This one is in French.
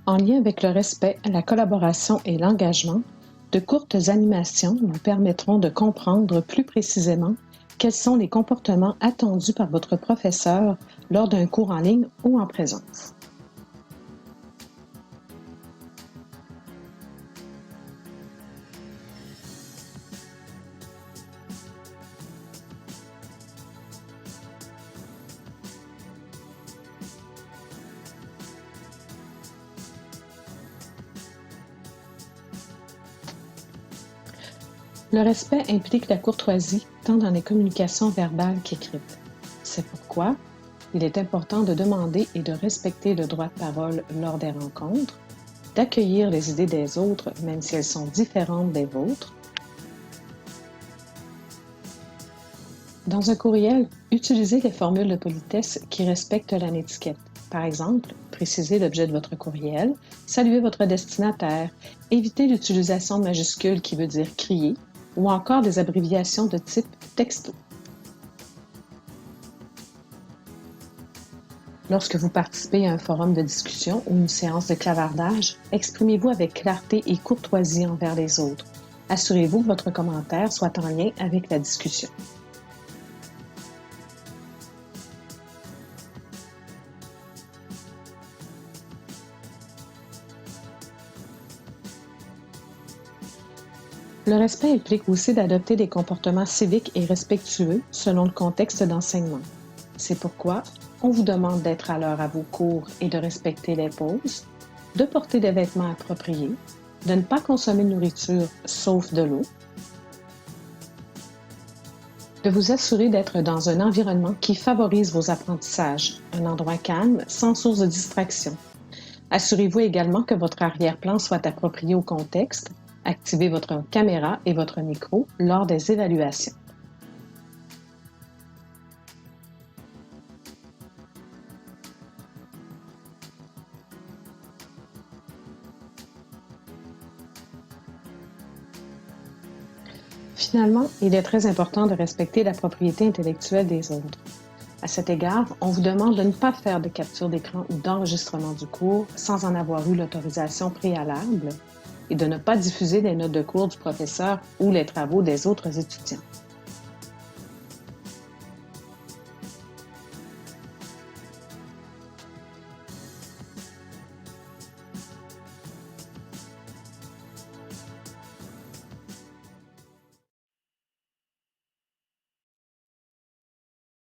En lien avec le respect, la collaboration et l'engagement, de courtes animations vous permettront de comprendre plus précisément quels sont les comportements attendus par votre professeur lors d'un cours en ligne ou en présence. Le respect implique la courtoisie tant dans les communications verbales qu'écrites. C'est pourquoi il est important de demander et de respecter le droit de parole lors des rencontres, d'accueillir les idées des autres même si elles sont différentes des vôtres. Dans un courriel, utilisez les formules de politesse qui respectent la netiquette. Par exemple, précisez l'objet de votre courriel, saluez votre destinataire, évitez l'utilisation de majuscules qui veut dire crier, ou encore des abréviations de type texto. Lorsque vous participez à un forum de discussion ou une séance de clavardage, exprimez-vous avec clarté et courtoisie envers les autres. Assurez-vous que votre commentaire soit en lien avec la discussion. Le respect implique aussi d'adopter des comportements civiques et respectueux selon le contexte d'enseignement. C'est pourquoi on vous demande d'être à l'heure à vos cours et de respecter les pauses, de porter des vêtements appropriés, de ne pas consommer de nourriture sauf de l'eau, de vous assurer d'être dans un environnement qui favorise vos apprentissages, un endroit calme, sans source de distraction. Assurez-vous également que votre arrière-plan soit approprié au contexte. Activez votre caméra et votre micro lors des évaluations. Finalement, il est très important de respecter la propriété intellectuelle des autres. À cet égard, on vous demande de ne pas faire de capture d'écran ou d'enregistrement du cours sans en avoir eu l'autorisation préalable et de ne pas diffuser les notes de cours du professeur ou les travaux des autres étudiants.